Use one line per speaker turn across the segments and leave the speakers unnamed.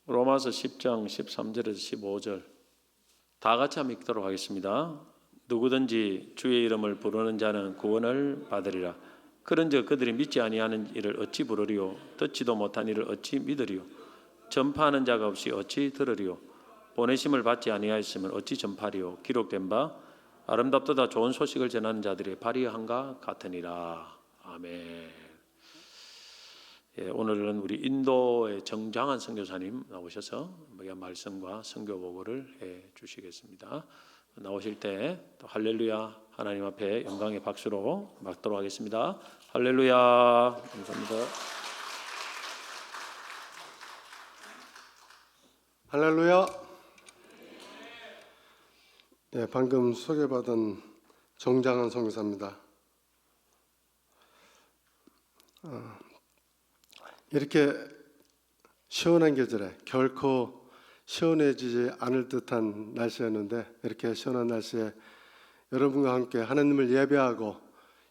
로마서 10장 13절에서 15절 다 같이 한번 읽도록 하겠습니다. 누구든지 주의 이름을 부르는 자는 구원을 받으리라. 그런즉 그들이 믿지 아니하는 일을 어찌 부르리요? 듣지도 못한 일을 어찌 믿으리요? 전파하는 자가 없이 어찌 들으리요? 보내심을 받지 아니하였으면 어찌 전파리요? 기록된 바 아름답도다 좋은 소식을 전하는 자들의 발이함과 같으니라. 아멘. 예, 오늘은 우리 인도의 정장한 선교사님 나오셔서 말씀과 선교 보고를 해 주시겠습니다. 나오실 때 또 할렐루야 하나님 앞에 영광의 박수로 막도록 하겠습니다. 할렐루야. 감사합니다.
할렐루야. 네, 방금 소개받은 정장한 선교사입니다. 이렇게 시원한 계절에 결코 시원해지지 않을 듯한 날씨였는데 이렇게 시원한 날씨에 여러분과 함께 하나님을 예배하고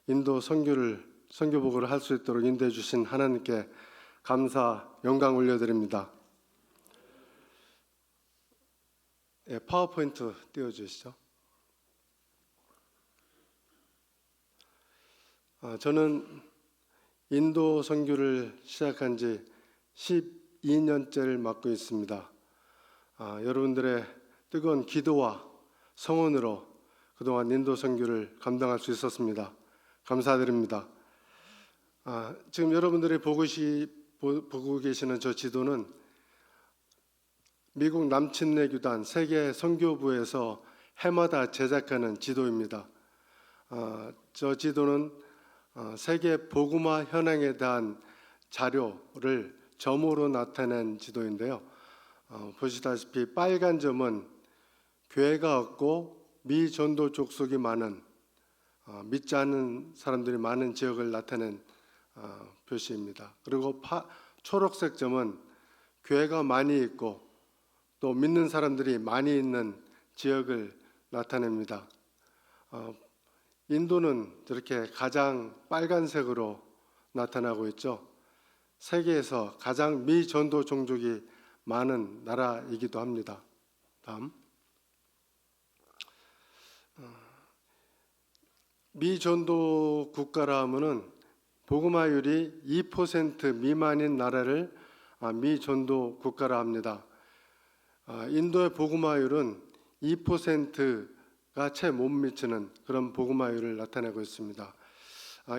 인도 선교 보고를 할 수 있도록 인도해 주신 하나님께 감사, 영광 올려드립니다. 예, 파워포인트 띄워주시죠. 저는 인도 선교를 시작한 지 12년째를 맡고 있습니다. 여러분들의 뜨거운 기도와 성원으로 그동안 인도 선교를 감당할 수 있었습니다. 감사드립니다. 지금 여러분들이 보고 계시는 저 지도는 미국 남침내 교단 세계 선교부에서 해마다 제작하는 지도입니다. 저 지도는 세계 복음화 현황에 대한 자료를 점으로 나타낸 지도인데요. 보시다시피 빨간 점은 교회가 없고 미전도 족속이 많은 믿지 않는 사람들이 많은 지역을 나타낸 표시입니다. 그리고 초록색 점은 교회가 많이 있고 또 믿는 사람들이 많이 있는 지역을 나타냅니다. 인도는 저렇게 가장 빨간색으로 나타나고 있죠. 세계에서 가장 미전도 종족이 많은 나라이기도 합니다. 다음. 미전도 국가라 하면은 복음화율이 2% 미만인 나라를 미전도 국가라 합니다. 인도의 복음화율은 2%가 채 못 미치는 그런 복음화율을 나타내고 있습니다.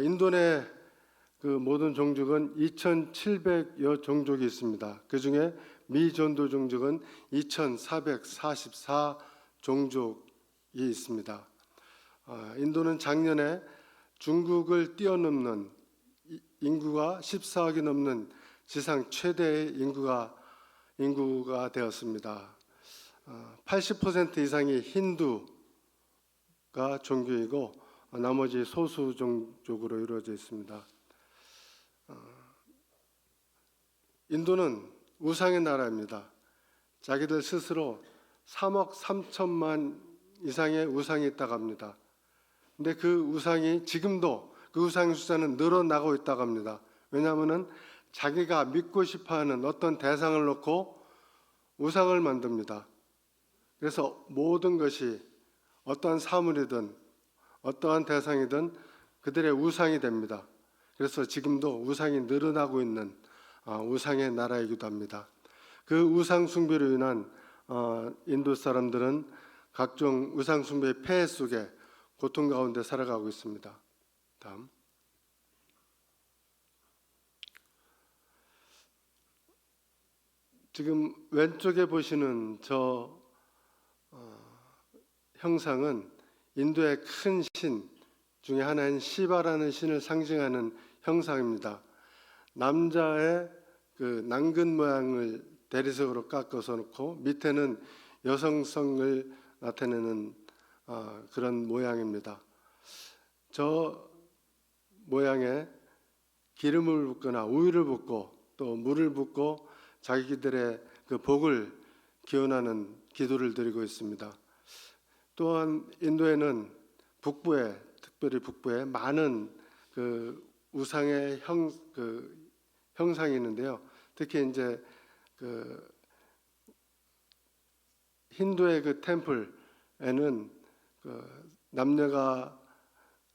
인도 내 그 모든 종족은 2,700여 종족이 있습니다. 그 중에 미전도 종족은 2,444 종족이 있습니다. 인도는 작년에 중국을 뛰어넘는 인구가 14억이 넘는 지상 최대의 인구가 되었습니다. 80% 이상이 힌두가 종교이고 나머지 소수 종족으로 이루어져 있습니다. 인도는 우상의 나라입니다. 자기들 스스로 3억 3천만 이상의 우상이 있다고 합니다. 근데 그 우상이 지금도 그 우상의 숫자는 늘어나고 있다고 합니다. 왜냐하면 자기가 믿고 싶어하는 어떤 대상을 놓고 우상을 만듭니다. 그래서 모든 것이 어떠한 사물이든 어떠한 대상이든 그들의 우상이 됩니다. 그래서 지금도 우상이 늘어나고 있는 우상의 나라이기도 합니다. 그 우상 숭배로 인한 인도 사람들은 각종 우상 숭배의 폐해 속에 고통 가운데 살아가고 있습니다. 다음. 지금 왼쪽에 보시는 저 형상은 인도의 큰 신 중에 하나인 시바라는 신을 상징하는 형상입니다. 남자의 그 난근 모양을 대리석으로 깎아서 놓고 밑에는 여성성을 나타내는 그런 모양입니다. 저 모양에 기름을 붓거나 우유를 붓고 또 물을 붓고 자기들의 그 복을 기원하는 기도를 드리고 있습니다. 또한 인도에는 북부에, 특별히 북부에 많은 그 우상의 형상이 있는데요. 특히 이제 그 힌두의 그 템플에는 그 남녀가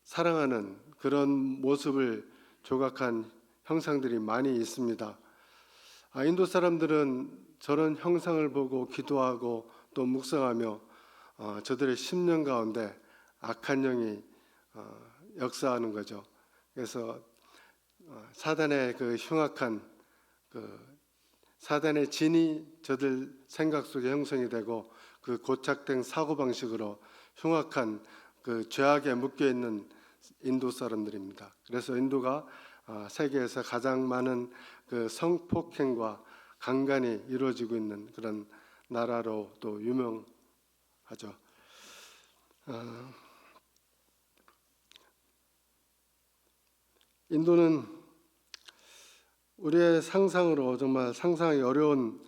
사랑하는 그런 모습을 조각한 형상들이 많이 있습니다. 인도 사람들은 저런 형상을 보고 기도하고 또 묵상하며 저들의 심령 가운데 악한 영이 역사하는 거죠. 그래서 사단의 그 흉악한 그 사단의 진이 저들 생각 속에 형성이 되고 그 고착된 사고 방식으로 흉악한 그 죄악에 묶여 있는 인도 사람들입니다. 그래서 인도가 세계에서 가장 많은 그 성폭행과 강간이 이루어지고 있는 그런 나라로 또 유명하죠. 인도는 우리의 상상으로 정말 상상하기 어려운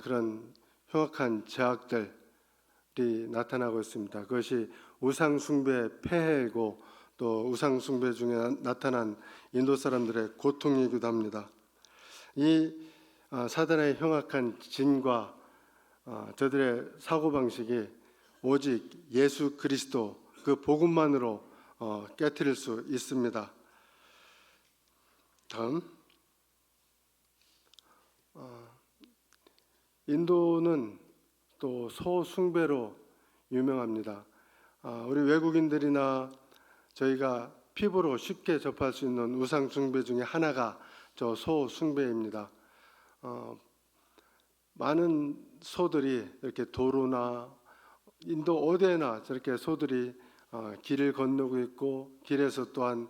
그런 흉악한 죄악들이 나타나고 있습니다. 그것이 우상 숭배의 폐해이고 또 우상 숭배 중에 나타난 인도 사람들의 고통이기도 합니다. 이 사단의 흉악한 진과 저들의 사고 방식이 오직 예수 그리스도 그 복음만으로 깨트릴 수 있습니다. 다음, 인도는 또 소숭배로 유명합니다. 우리 외국인들이나 저희가 피부로 쉽게 접할 수 있는 우상 숭배 중에 하나가 저 소숭배입니다. 많은 소들이 이렇게 도로나 인도 어디에나 저렇게 소들이 길을 건너고 있고 길에서 또한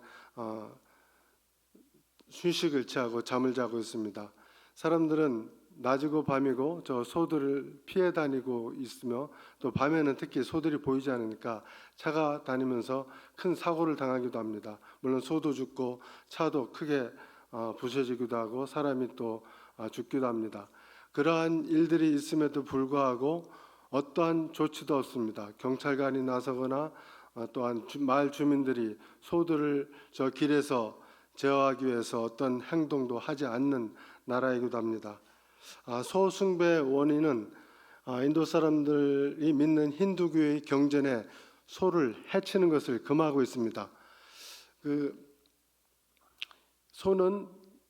휴식을 취하고 잠을 자고 있습니다. 사람들은 낮이고 밤이고 저 소들을 피해 다니고 있으며 또 밤에는 특히 소들이 보이지 않으니까 차가 다니면서 큰 사고를 당하기도 합니다. 물론 소도 죽고 차도 크게 부서지기도 하고 사람이 또 죽기도 합니다. 그러한 일들이 있음에도 불구하고 어떠한 조치도 없습니다. 경찰관이 나서거나 또한 마을 주민들이 소들을 저 길에서 제어하기 위해서 어떤 행동도 하지 않는 나라이기도 합니다. 소숭배의 원인은 인도 사람들이 믿는 힌두교의 경전에 소를 해치는 것을 금하고 있습니다. 그 소는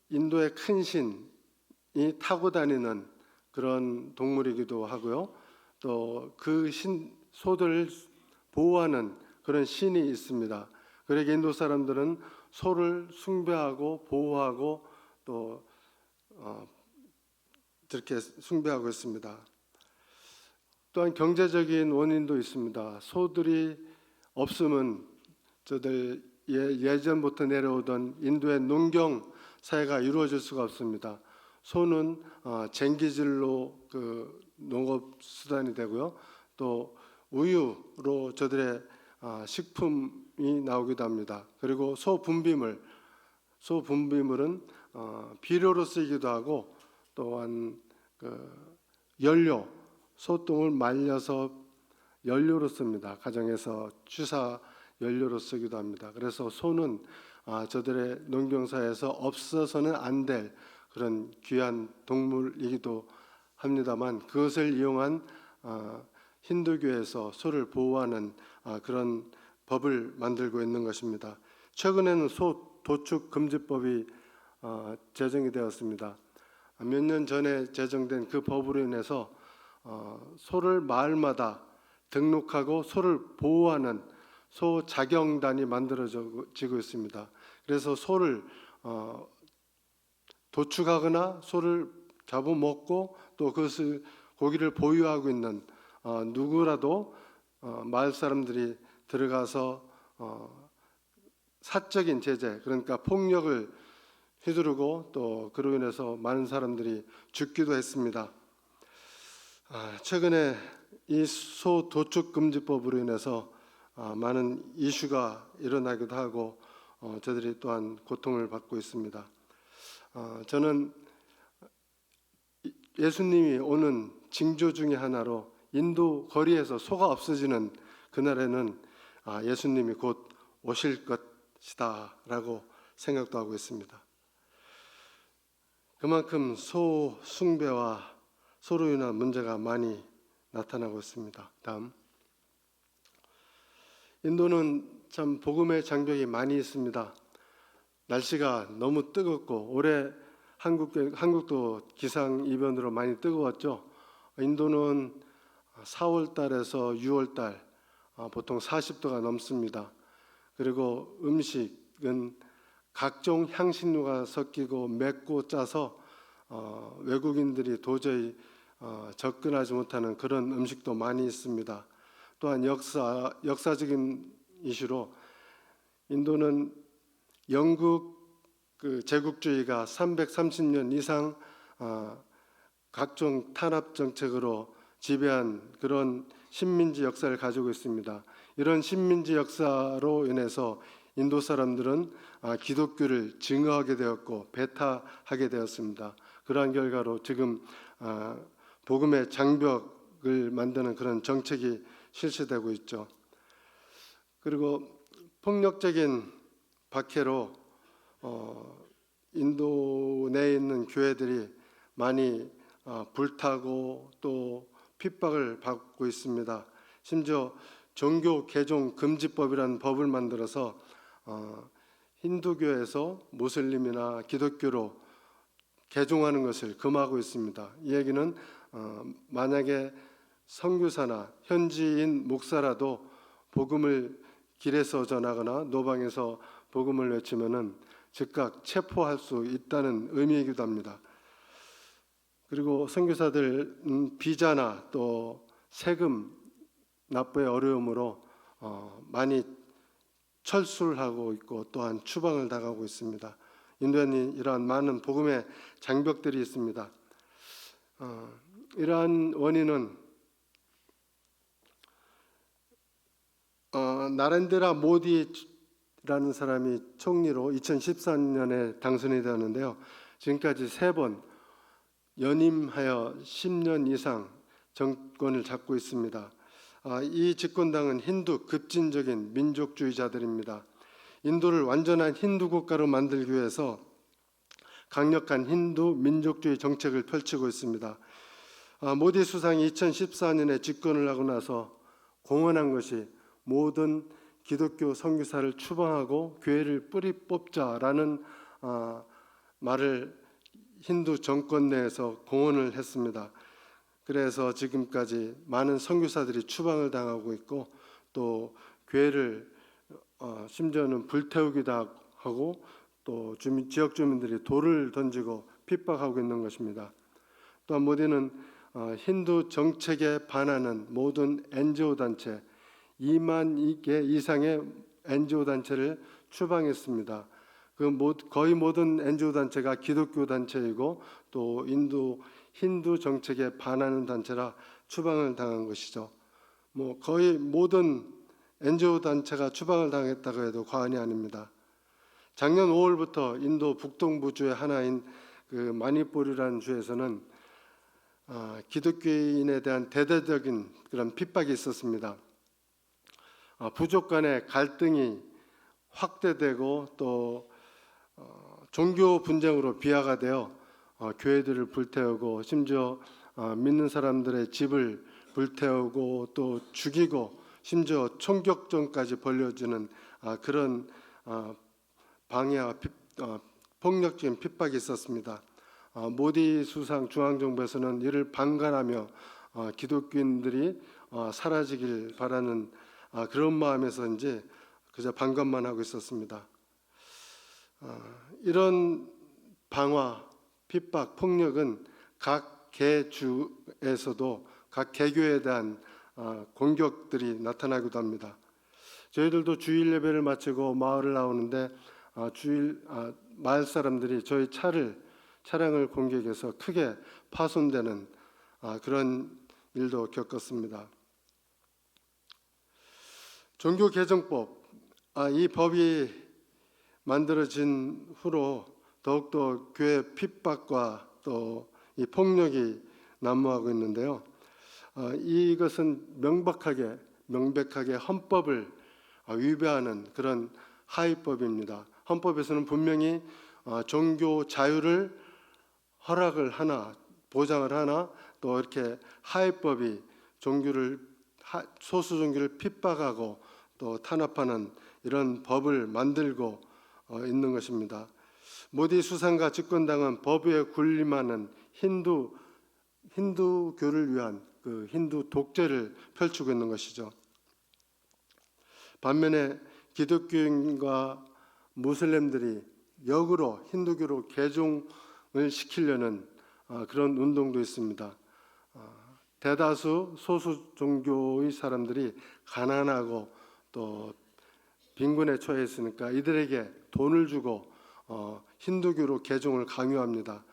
인도의 큰 신이 타고 다니는 그런 동물이기도 하고요. 또 그 소들을 보호하는 그런 신이 있습니다. 그러기에 인도 사람들은 소를 숭배하고 보호하고 또 이렇게 숭배하고 있습니다. 또한 경제적인 원인도 있습니다. 소들이 없으면 저들 예전부터 내려오던 인도의 농경 사회가 이루어질 수가 없습니다. 소는 쟁기질로 그 농업 수단이 되고요. 또 우유로 저들의 식품이 나오기도 합니다. 그리고 소 분비물은 비료로 쓰이기도 하고 또한 그 연료, 소똥을 말려서 연료로 씁니다. 가정에서 취사 연료로 쓰기도 합니다. 그래서 소는 저들의 농경사에서 없어서는 안 될 그런 귀한 동물이기도 합니다만 그것을 이용한 힌두교에서 소를 보호하는 그런 법을 만들고 있는 것입니다. 최근에는 소 도축 금지법이 제정이 되었습니다. 몇 년 전에 제정된 그 법으로 인해서 소를 마을마다 등록하고 소를 보호하는 소 자경단이 만들어지고 있습니다. 그래서 소를 도축하거나 소를 잡아먹고 또 그것을 고기를 보유하고 있는 누구라도 마을 사람들이 들어가서 사적인 제재, 그러니까 폭력을 휘두르고 또 그로 인해서 많은 사람들이 죽기도 했습니다. 최근에 이 소 도축 금지법으로 인해서 많은 이슈가 일어나기도 하고 저들이 또한 고통을 받고 있습니다. 저는 예수님이 오는 징조 중의 하나로 인도 거리에서 소가 없어지는 그날에는 예수님이 곧 오실 것이다라고 생각도 하고 있습니다. 그만큼 소 숭배와 소로 인한 문제가 많이 나타나고 있습니다. 다음. 인도는 참 복음의 장벽이 많이 있습니다. 날씨가 너무 뜨겁고 올해 한국도 기상 이변으로 많이 뜨거웠죠. 인도는 4월 달에서 6월 달 보통 40도가 넘습니다. 그리고 음식은 각종 향신료가 섞이고 맵고 짜서 외국인들이 도저히 접근하지 못하는 그런 음식도 많이 있습니다. 또한 역사적인 이슈로 인도는 영국 제국주의가 330년 이상 각종 탄압 정책으로 지배한 그런 식민지 역사를 가지고 있습니다. 이런 식민지 역사로 인해서 인도 사람들은 기독교를 증오하게 되었고 배타하게 되었습니다. 그러한 결과로 지금 복음의 장벽을 만드는 그런 정책이 실시되고 있죠. 그리고 폭력적인 박해로 인도 내에 있는 교회들이 많이 불타고 또 핍박을 받고 있습니다. 심지어 종교 개종 금지법이라는 법을 만들어서 힌두교에서 무슬림이나 기독교로 개종하는 것을 금하고 있습니다. 이 얘기는 만약에 선교사나 현지인 목사라도 복음을 길에서 전하거나 노방에서 복음을 외치면은 즉각 체포할 수 있다는 의미이기도 합니다. 그리고 선교사들 비자나 또 세금 납부의 어려움으로 많이 철수를 하고 있고 또한 추방을 당하고 있습니다. 인도에는 이러한 많은 복음의 장벽들이 있습니다. 이러한 원인은 나렌드라 모디라는 사람이 총리로 2014년에 당선이 되었는데요. 지금까지 3번 연임하여 10년 이상 정권을 잡고 있습니다. 이 집권당은 힌두 급진적인 민족주의자들입니다. 인도를 완전한 힌두 국가로 만들기 위해서 강력한 힌두 민족주의 정책을 펼치고 있습니다. 모디 수상이 2014년에 집권을 하고 나서 공언한 것이 모든 기독교 선교사를 추방하고 교회를 뿌리 뽑자라는 말을 힌두 정권 내에서 공언을 했습니다. 그래서 지금까지 많은 선교사들이 추방을 당하고 있고 또 교회를 심지어는 불태우기도 하고 또 지역 주민들이 돌을 던지고 핍박하고 있는 것입니다. 또한 모디는 힌두 정책에 반하는 모든 NGO 단체 2만 개 이상의 NGO 단체를 추방했습니다. 거의 모든 NGO 단체가 기독교 단체이고 또 힌두 정책에 반하는 단체라 추방을 당한 것이죠. 거의 모든 NGO 단체가 추방을 당했다고 해도 과언이 아닙니다. 작년 5월부터 인도 북동부 주의 하나인 마니푸르라는 주에서는 기독교인에 대한 대대적인 그런 핍박이 있었습니다. 부족 간의 갈등이 확대되고 또 종교 분쟁으로 비화가 되어 교회들을 불태우고 심지어 믿는 사람들의 집을 불태우고 또 죽이고 심지어 총격전까지 벌려지는 그런 방해와 폭력적인 핍박이 있었습니다. 모디 수상 중앙정부에서는 이를 방관하며 기독교인들이 사라지길 바라는 그런 마음에서인지 그저 방관만 하고 있었습니다. 이런 방화, 핍박, 폭력은 각 개주에서도 각 개교에 대한 공격들이 나타나기도 합니다. 저희들도 주일 예배를 마치고 마을을 나오는데 마을 사람들이 저희 차량을 공격해서 크게 파손되는 그런 일도 겪었습니다. 종교개정법, 이 법이 만들어진 후로 더욱더 교회 핍박과 또 이 폭력이 난무하고 있는데요. 이것은 명백하게 헌법을 위배하는 그런 하위법입니다. 헌법에서는 분명히 종교 자유를 허락을 하나, 보장을 하나, 또 이렇게 하위법이 소수 종교를 핍박하고 또 탄압하는 이런 법을 만들고 있는 것입니다. 모디 수상과 집권당은 법 위에 군림하는 힌두교를 위한 그 힌두 독재를 펼치고 있는 것이죠. 반면에 기독교인과 무슬림들이 역으로 힌두교로 개종을 시키려는 그런 운동도 있습니다. 대다수 소수 종교의 사람들이 가난하고 또 빈곤에 처해 있으니까 이들에게 돈을 주고 힌두교로 개종을 강요합니다.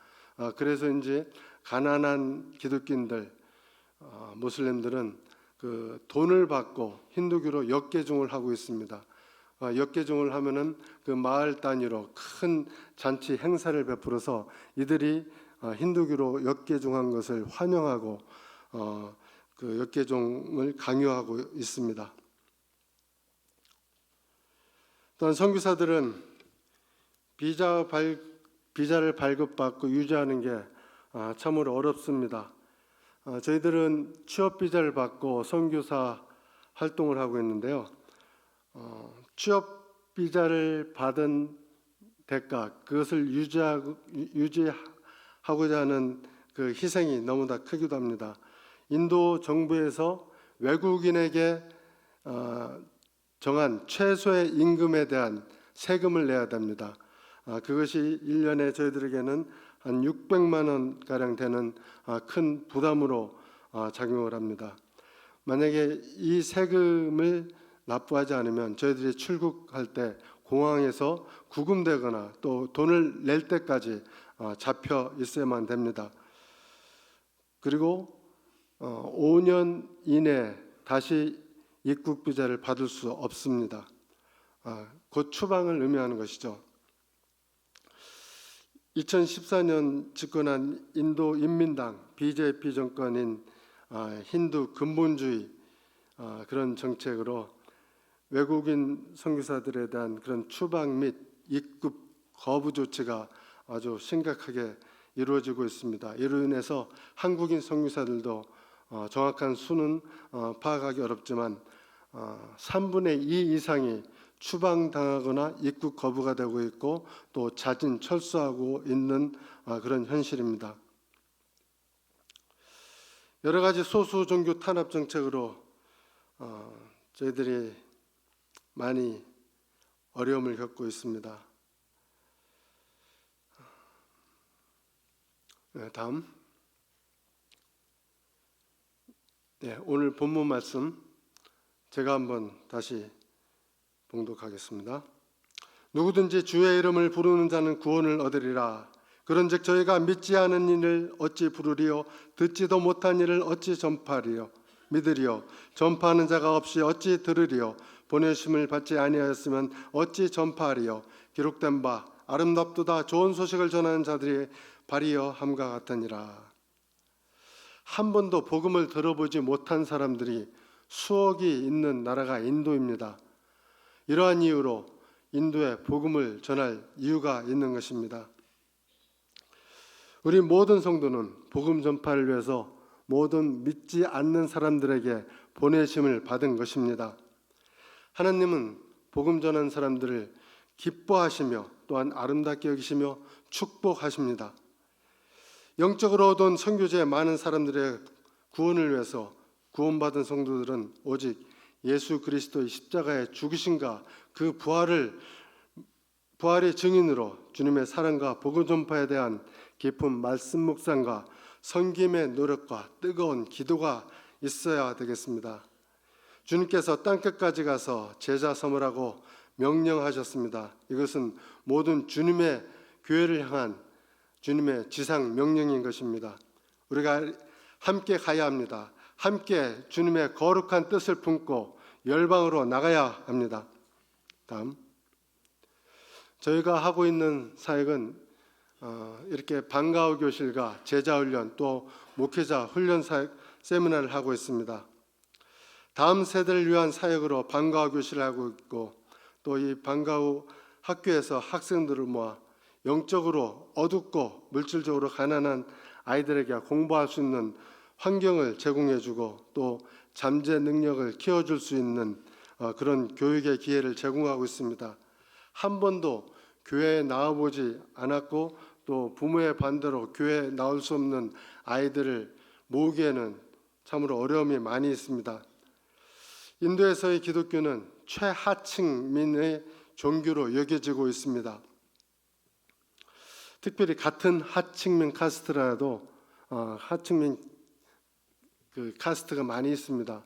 그래서 이제 가난한 기독교인들, 무슬림들은 그 돈을 받고 힌두교로 역개종을 하고 있습니다. 역개종을 하면은 그 마을 단위로 큰 잔치 행사를 베풀어서 이들이 힌두교로 역개종한 것을 환영하고 그 역개종을 강요하고 있습니다. 또한 선교사들은 비자를 발급받고 유지하는 게 참으로 어렵습니다. 저희들은 취업 비자를 받고 선교사 활동을 하고 있는데요. 취업 비자를 받은 대가, 그것을 유지하고자 하는 그 희생이 너무나 크기도 합니다. 인도 정부에서 외국인에게 정한 최소의 임금에 대한 세금을 내야 됩니다. 그것이 1년에 저희들에게는 한 600만 원 가량 되는 큰 부담으로 작용을 합니다. 만약에 이 세금을 납부하지 않으면 저희들이 출국할 때 공항에서 구금되거나 또 돈을 낼 때까지 잡혀 있어야만 됩니다. 그리고 5년 이내 다시 입국 비자를 받을 수 없습니다. 곧 추방을 의미하는 것이죠. 2014년 집권한 인도 인민당 BJP 정권인 힌두 근본주의 그런 정책으로 외국인 선교사들에 대한 그런 추방 및 입국 거부 조치가 아주 심각하게 이루어지고 있습니다. 이로 인해서 한국인 선교사들도 정확한 수는 파악하기 어렵지만 3분의 2 이상이 추방당하거나 입국 거부가 되고 있고 또 자진 철수하고 있는 그런 현실입니다. 여러 가지 소수 종교 탄압 정책으로 저희들이 많이 어려움을 겪고 있습니다. 다음. 오늘 본문 말씀 제가 한번 다시 봉독하겠습니다. 누구든지 주의 이름을 부르는 자는 구원을 얻으리라. 그런즉 저희가 믿지 않은 일을 어찌 부르리요 듣지도 못한 일을 어찌 전파하리요 믿으리요 전파하는 자가 없이 어찌 들으리요 보내심을 받지 아니하였으면 어찌 전파하리요 기록된 바 아름답도다 좋은 소식을 전하는 자들이 발이여 함과 같으니라. 한 번도 복음을 들어보지 못한 사람들이 수억이 있는 나라가 인도입니다. 이러한 이유로 인도에 복음을 전할 이유가 있는 것입니다. 우리 모든 성도는 복음 전파를 위해서 모든 믿지 않는 사람들에게 보내심을 받은 것입니다. 하나님은 복음 전하는 사람들을 기뻐하시며 또한 아름답게 여기시며 축복하십니다. 영적으로 얻은 선교제의 많은 사람들의 구원을 위해서 구원받은 성도들은 오직 예수 그리스도의 십자가의 죽으심과 그 부활의 증인으로 주님의 사랑과 복음 전파에 대한 깊은 말씀 묵상과 섬김의 노력과 뜨거운 기도가 있어야 되겠습니다. 주님께서 땅끝까지 가서 제자 삼으라고 명령하셨습니다. 이것은 모든 주님의 교회를 향한 주님의 지상 명령인 것입니다. 우리가 함께 가야 합니다. 함께 주님의 거룩한 뜻을 품고 열방으로 나가야 합니다. 다음. 저희가 하고 있는 사역은 이렇게 방과후 교실과 제자 훈련 또 목회자 훈련 사역 세미나를 하고 있습니다. 다음 세대를 위한 사역으로 방과후 교실을 하고 있고 또 이 방과후 학교에서 학생들을 모아 영적으로 어둡고 물질적으로 가난한 아이들에게 공부할 수 있는 환경을 제공해주고 또 잠재 능력을 키워줄 수 있는 그런 교육의 기회를 제공하고 있습니다. 한 번도 교회에 나와보지 않았고 또 부모의 반대로 교회에 나올 수 없는 아이들을 모으기에는 참으로 어려움이 많이 있습니다. 인도에서의 기독교는 최하층민의 종교로 여겨지고 있습니다. 특별히 같은 하층민 카스트라도 하층민 그 카스트가 많이 있습니다.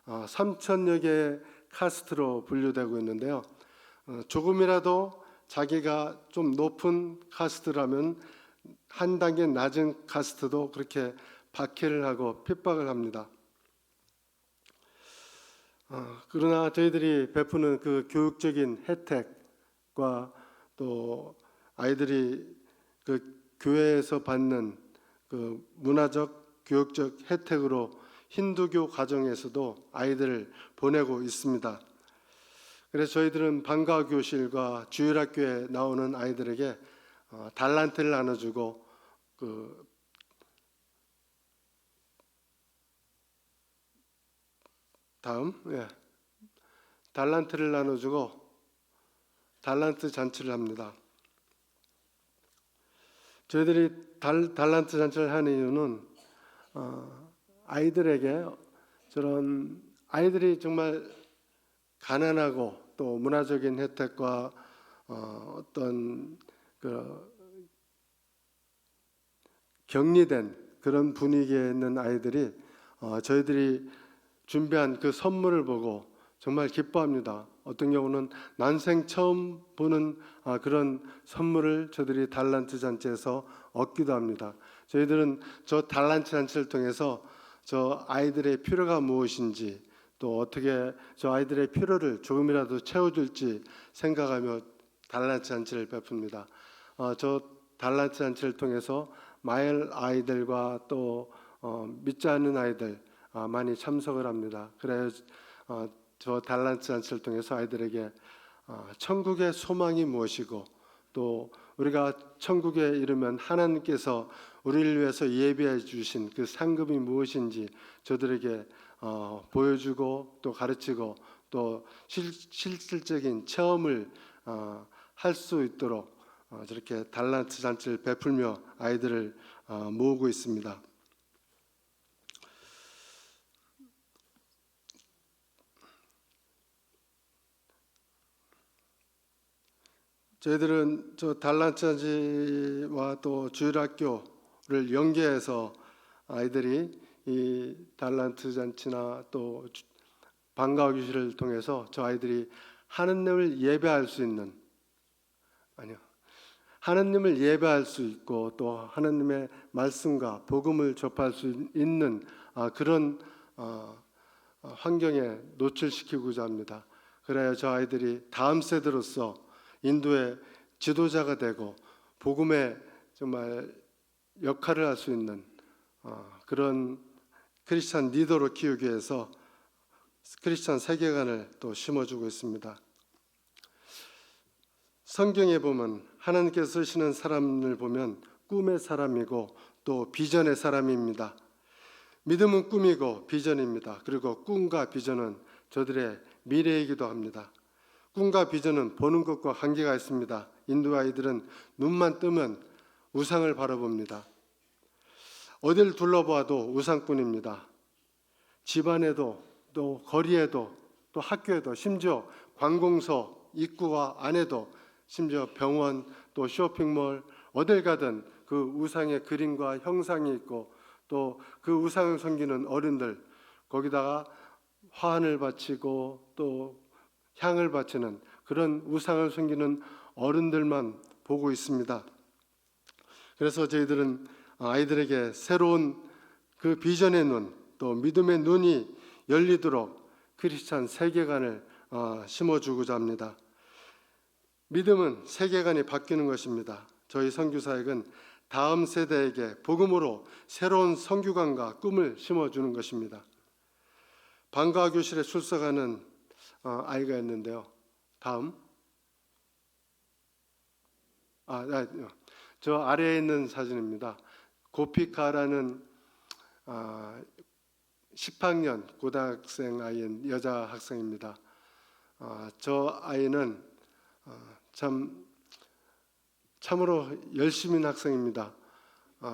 3천여 개의 카스트로 분류되고 있는데요. 조금이라도 자기가 좀 높은 카스트라면 한 단계 낮은 카스트도 그렇게 박해를 하고 핍박을 합니다. 그러나 저희들이 베푸는 그 교육적인 혜택과 또 아이들이 그 교회에서 받는 그 문화적 교육적 혜택으로 힌두교 가정에서도 아이들을 보내고 있습니다. 그래서 저희들은 방과 교실과 주일학교에 나오는 아이들에게 달란트를 나눠주고 달란트를 나눠주고 달란트 잔치를 합니다. 저희들이 달란트 잔치를 하는 이유는 아이들에게 저런 아이들이 정말 가난하고 또 문화적인 혜택과 어떤 그 격리된 그런 분위기에 있는 아이들이 저희들이 준비한 그 선물을 보고 정말 기뻐합니다. 어떤 경우는 난생 처음 보는 그런 선물을 저희들이 달란트 잔치에서 얻기도 합니다. 저희들은 저 달란트 잔치를 통해서 저 아이들의 필요가 무엇인지 또 어떻게 저 아이들의 필요를 조금이라도 채워줄지 생각하며 달란트 잔치를 베풉니다. 저 달란트 잔치를 통해서 마을 아이들과 또 믿지 않는 아이들 많이 참석을 합니다. 그래서 저 달란트 잔치를 통해서 아이들에게 천국의 소망이 무엇이고 또 우리가 천국에 이르면 하나님께서 우리를 위해서 예비해 주신 그 상급이 무엇인지 저들에게 보여주고 또 가르치고 또 실질적인 체험을 할 수 있도록 저렇게 달란트 잔치를 베풀며 아이들을 모으고 있습니다. 저희들은 저 달란트 잔치와 또 주일학교를 연계해서 아이들이 이 달란트 잔치나 또 방과 교실을 통해서 저 아이들이 하느님을 예배할 수 있는 하느님을 예배할 수 있고 또 하느님의 말씀과 복음을 접할 수 있는 그런 환경에 노출시키고자 합니다. 그래야 저 아이들이 다음 세대로서 인도의 지도자가 되고 복음의 정말 역할을 할 수 있는 그런 크리스찬 리더로 키우기 위해서 크리스찬 세계관을 또 심어주고 있습니다. 성경에 보면 하나님께서 쓰시는 사람을 보면 꿈의 사람이고 또 비전의 사람입니다. 믿음은 꿈이고 비전입니다. 그리고 꿈과 비전은 저들의 미래이기도 합니다. 꿈과 비전은 보는 것과 관계가 있습니다. 인도 아이들은 눈만 뜨면 우상을 바라봅니다. 어딜 둘러봐도 우상뿐입니다. 집안에도 또 거리에도 또 학교에도 심지어 관공서 입구와 안에도 심지어 병원 또 쇼핑몰 어딜 가든 그 우상의 그림과 형상이 있고 또 그 우상을 섬기는 어른들 거기다가 화환을 바치고 또 향을 바치는 그런 우상을 섬기는 어른들만 보고 있습니다. 그래서 저희들은 아이들에게 새로운 그 비전의 눈, 또 믿음의 눈이 열리도록 크리스찬 세계관을 심어주고자 합니다. 믿음은 세계관이 바뀌는 것입니다. 저희 선교사역은 다음 세대에게 복음으로 새로운 선교관과 꿈을 심어주는 것입니다. 방과 교실에 출석하는 아이가 있는데요. 다음. 저 아래에 있는 사진입니다. 고피카라는 10학년 고등학생 아이인 여자 학생입니다. 저 아이는 참으로 열심인 학생입니다.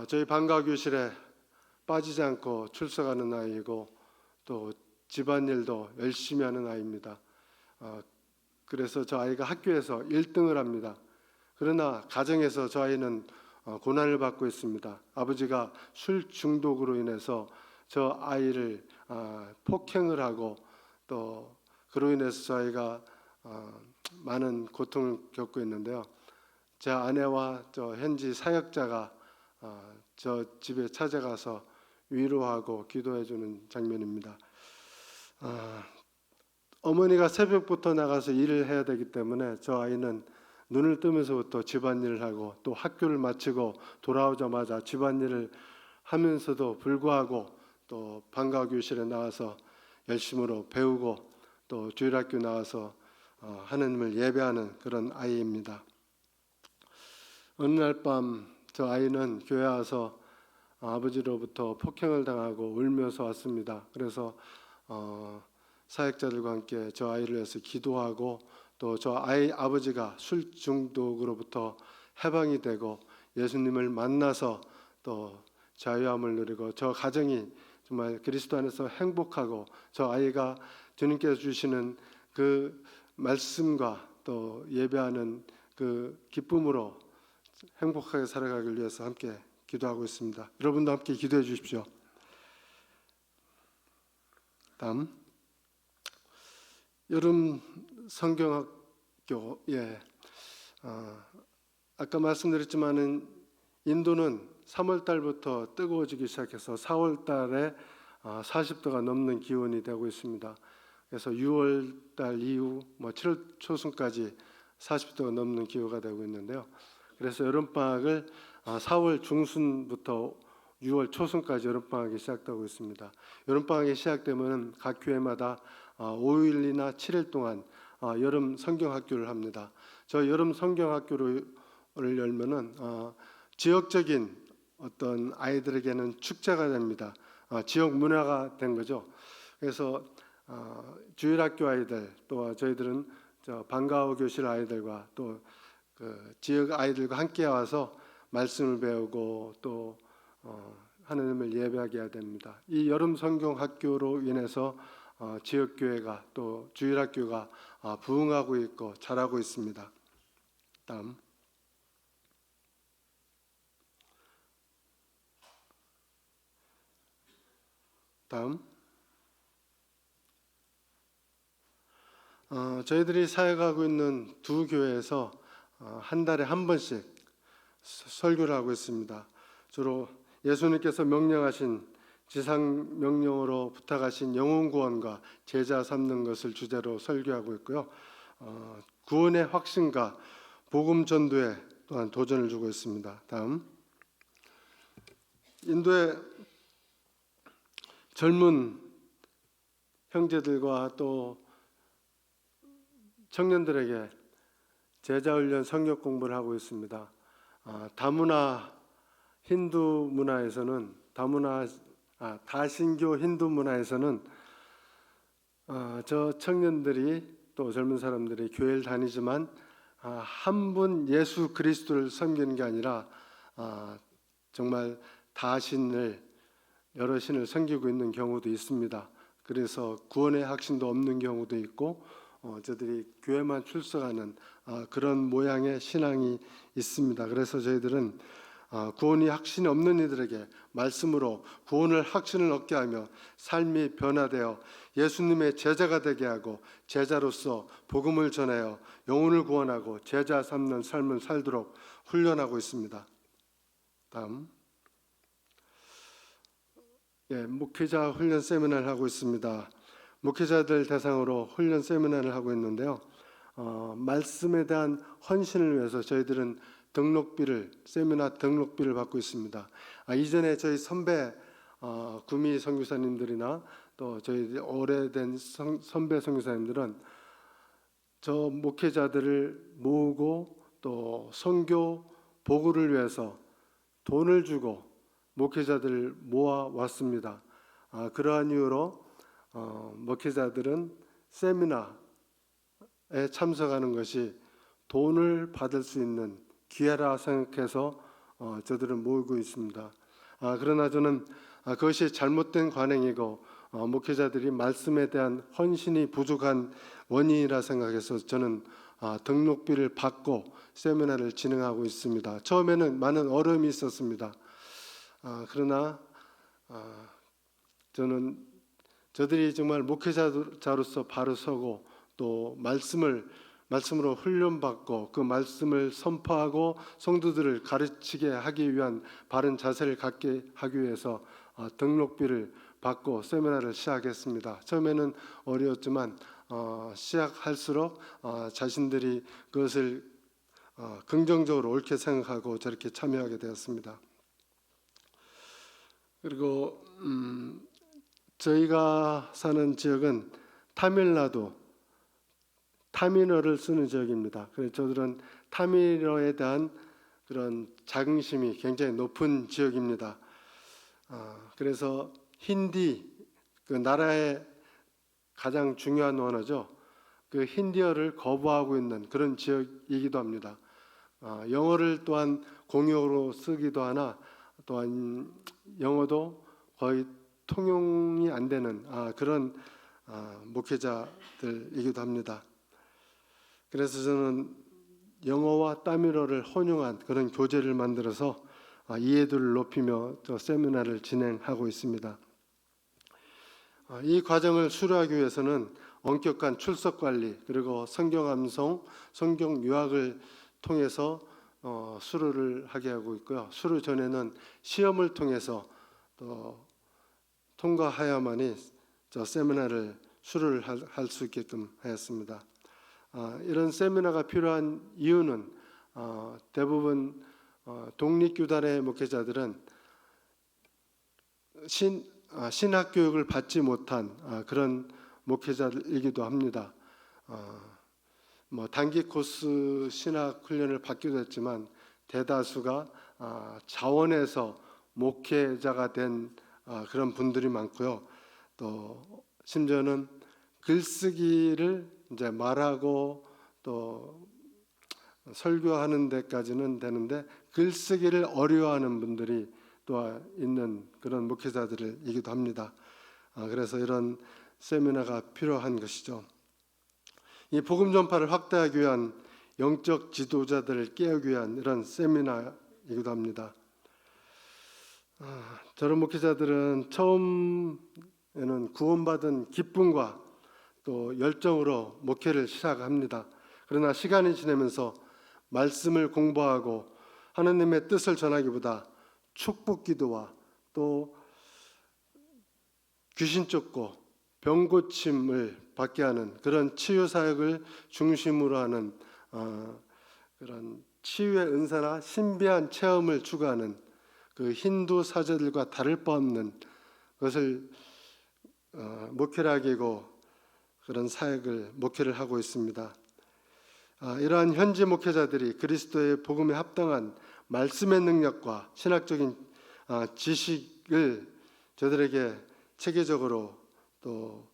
저희 방과 교실에 빠지지 않고 출석하는 아이고 또 집안일도 열심히 하는 아이입니다. 그래서 저 아이가 학교에서 1등을 합니다. 그러나 가정에서 저 아이는 고난을 받고 있습니다. 아버지가 술 중독으로 인해서 저 아이를 폭행을 하고 또 그로 인해서 저 아이가 많은 고통을 겪고 있는데요. 제 아내와 저 현지 사역자가 저 집에 찾아가서 위로하고 기도해 주는 장면입니다. 어머니가 새벽부터 나가서 일을 해야 되기 때문에 저 아이는 눈을 뜨면서부터 집안일을 하고 또 학교를 마치고 돌아오자마자 집안일을 하면서도 불구하고 또 방과 교실에 나와서 열심으로 배우고 또 주일학교 나와서 하나님을 예배하는 그런 아이입니다. 어느 날 밤 저 아이는 교회 와서 아버지로부터 폭행을 당하고 울면서 왔습니다. 그래서 사역자들과 함께 저 아이를 위해서 기도하고 또 저 아이 아버지가 술 중독으로부터 해방이 되고 예수님을 만나서 또 자유함을 누리고 저 가정이 정말 그리스도 안에서 행복하고 저 아이가 주님께서 주시는 그 말씀과 또 예배하는 그 기쁨으로 행복하게 살아가길 위해서 함께 기도하고 있습니다. 여러분도 함께 기도해 주십시오. 다음 여름 성경학교에 아까 말씀드렸지만은 인도는 3월 달부터 뜨거워지기 시작해서 4월 달에 40도가 넘는 기온이 되고 있습니다. 그래서 6월 달 이후 7월 초순까지 40도가 넘는 기후가 되고 있는데요. 그래서 여름방학을 4월 중순부터 6월 초순까지 여름방학이 시작되고 있습니다. 여름방학이 시작되면 각 교회마다 5일이나 7일 동안 여름 성경학교를 합니다. 저 여름 성경학교를 열면은 지역적인 어떤 아이들에게는 축제가 됩니다. 지역 문화가 된 거죠. 그래서 주일학교 아이들 또 저희들은 방과후 교실 아이들과 또 그 지역 아이들과 함께 와서 말씀을 배우고 또 하나님을 예배하게 해야 됩니다. 이 여름 성경 학교로 인해서 지역 교회가 또 주일학교가 부흥하고 있고 자라고 있습니다. 다음 저희들이 사역하고 있는 두 교회에서 한 달에 한 번씩 설교를 하고 있습니다. 주로 예수님께서 명령하신 지상 명령으로 부탁하신 영혼 구원과 제자 삼는 것을 주제로 설교하고 있고요. 구원의 확신과 복음 전도에 또한 도전을 주고 있습니다. 다음 인도의 젊은 형제들과 또 청년들에게 제자훈련 성역 공부를 하고 있습니다. 다문화 힌두 문화에서는 다신교 힌두 문화에서는 저 청년들이 또 젊은 사람들이 교회를 다니지만 한 분 예수 그리스도를 섬기는 게 아니라 정말 다신을 여러 신을 섬기고 있는 경우도 있습니다. 그래서 구원의 확신도 없는 경우도 있고 저들이 교회만 출석하는 그런 모양의 신앙이 있습니다. 그래서 저희들은 구원이 확신이 없는 이들에게 말씀으로 구원을 확신을 얻게 하며 삶이 변화되어 예수님의 제자가 되게 하고 제자로서 복음을 전하여 영혼을 구원하고 제자 삼는 삶을 살도록 훈련하고 있습니다. 다음 목회자 훈련 세미나를 하고 있습니다. 목회자들 대상으로 훈련 세미나를 하고 있는데요. 말씀에 대한 헌신을 위해서 저희들은 세미나 등록비를 받고 있습니다. 이전에 저희 선배 구미 선교사님들이나 또 저희 오래된 선배 선교사님들은 저 목회자들을 모으고 또 선교 보고를 위해서 돈을 주고 목회자들을 모아 왔습니다. 그러한 이유로 목회자들은 세미나에 참석하는 것이 돈을 받을 수 있는 기회라 생각해서 저들은 모이고 있습니다. 그러나 저는 그것이 잘못된 관행이고 목회자들이 말씀에 대한 헌신이 부족한 원인이라 생각해서 저는 등록비를 받고 세미나를 진행하고 있습니다. 처음에는 많은 어려움이 있었습니다. 그러나 저들이 정말 목회자로서 바로 서고 또 말씀으로 훈련받고 그 말씀을 선포하고 성도들을 가르치게 하기 위한 바른 자세를 갖게 하기 위해서 등록비를 받고 세미나를 시작했습니다. 처음에는 어려웠지만 시작할수록 자신들이 그것을 긍정적으로 옳게 생각하고 저렇게 참여하게 되었습니다. 그리고 저희가 사는 지역은 타밀어를 쓰는 지역입니다. 그래서 저들은 타밀어에 대한 그런 자긍심이 굉장히 높은 지역입니다. 그래서 힌디, 그 나라의 가장 중요한 언어죠. 그 힌디어를 거부하고 있는 그런 지역이기도 합니다. 영어를 또한 공용어로 쓰기도 하나 또한 영어도 거의 통용이 안 되는 그런 목회자들이기도 합니다. 그래서 저는 영어와 타밀어를 혼용한 그런 교재를 만들어서 이해도를 높이며 저 세미나를 진행하고 있습니다. 이 과정을 수료하기 위해서는 엄격한 출석 관리 그리고 성경 암송, 성경 유학을 통해서 수료를 하게 하고 있고요. 수료 전에는 시험을 통해서 또 통과하야만이 저 세미나를 수료를 할 수 있게끔 하였습니다. 이런 세미나가 필요한 이유는 대부분 독립교단의 목회자들은 신학 교육을 받지 못한 그런 목회자이기도 합니다. 단기 코스 신학 훈련을 받기도 했지만 대다수가 자원에서 목회자가 된 그런 분들이 많고요. 또 심지어는 글쓰기를 이제 말하고 또 설교하는 데까지는 되는데 글쓰기를 어려워하는 분들이 또 있는 그런 목회자들이기도 합니다. 그래서 이런 세미나가 필요한 것이죠. 이 복음 전파를 확대하기 위한 영적 지도자들을 깨우기 위한 이런 세미나이기도 합니다. 저런 목회자들은 처음에는 구원받은 기쁨과 또 열정으로 목회를 시작합니다. 그러나 시간이 지나면서 말씀을 공부하고 하나님의 뜻을 전하기보다 축복 기도와 또 귀신 쫓고 병 고침을 받게 하는 그런 치유 사역을 중심으로 하는 그런 치유의 은사나 신비한 체험을 추구하는 그 힌두 사제들과 다를 바 없는 것을 목회라기고 그런 사역을 목회를 하고 있습니다. 이러한 현지 목회자들이 그리스도의 복음에 합당한 말씀의 능력과 신학적인 지식을 저들에게 체계적으로 또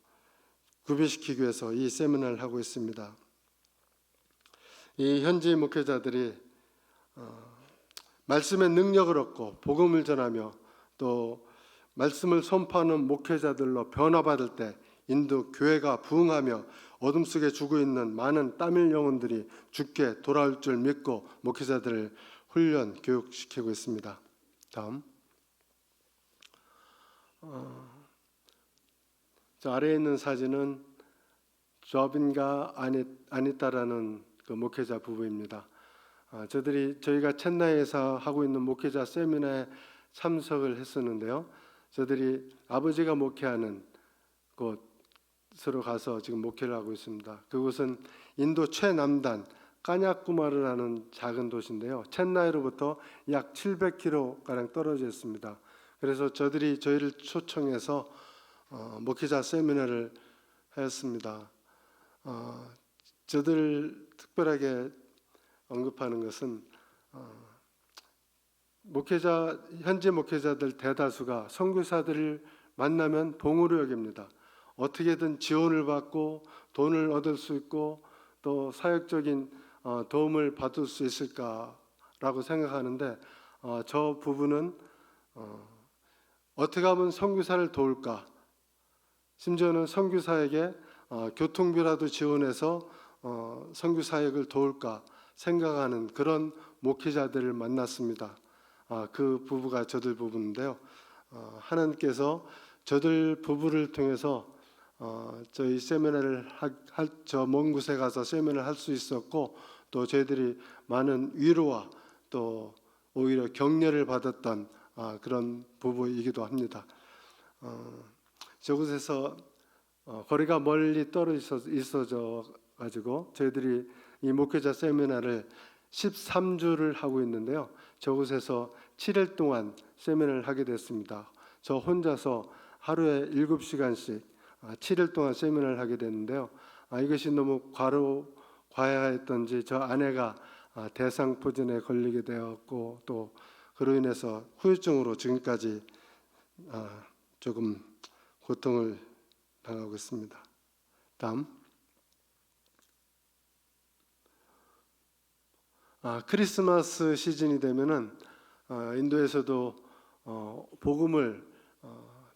구비시키기 위해서 이 세미나를 하고 있습니다. 이 현지 목회자들이 말씀의 능력을 얻고 복음을 전하며 또 말씀을 선포하는 목회자들로 변화받을 때 인도 교회가 부흥하며 어둠 속에 죽어 있는 많은 타밀 영혼들이 죽게 돌아올 줄 믿고 목회자들을 훈련 교육시키고 있습니다. 다음. 저 아래에 있는 사진은 조빈과 아니타라는 그 목회자 부부입니다. 저희가 첸나이에서 하고 있는 목회자 세미나에 참석을 했었는데요. 저들이 아버지가 목회하는 곳으로 가서 지금 목회를 하고 있습니다. 그곳은 인도 최남단 까냐쿠마르라는 작은 도시인데요. 첸나이로부터 약 700km 가량 떨어져 있습니다. 그래서 저희를 초청해서 목회자 세미나를 하였습니다. 저들 특별하게 언급하는 것은 현재 목회자들 대다수가 선교사들을 만나면 동으로 여깁니다. 어떻게든 지원을 받고 돈을 얻을 수 있고 또 사역적인 도움을 받을 수 있을까라고 생각하는데 저 부분은 어떻게 하면 선교사를 도울까? 심지어는 선교사에게 교통비라도 지원해서 선교 사역을 도울까 생각하는 그런 목회자들을 만났습니다. 그 부부가 저들 부부인데요. 하나님께서 저들 부부를 통해서 저희 세미나를 저 먼 곳에 가서 세미나를 할 수 있었고 또 저희들이 많은 위로와 또 오히려 격려를 받았던 그런 부부이기도 합니다. 저곳에서 거리가 멀리 떨어져 있어져 가지고 저희들이 이 목회자 세미나를 13주를 하고 있는데요. 저곳에서 7일 동안 세미나를 하게 됐습니다. 저 혼자서 하루에 7시간씩 7일 동안 세미나를 하게 됐는데요. 이것이 너무 과해했던지 저 아내가 대상포진에 걸리게 되었고 또 그로 인해서 후유증으로 지금까지 조금 고통을 당하고 있습니다. 다음. 크리스마스 시즌이 되면은 인도에서도 복음을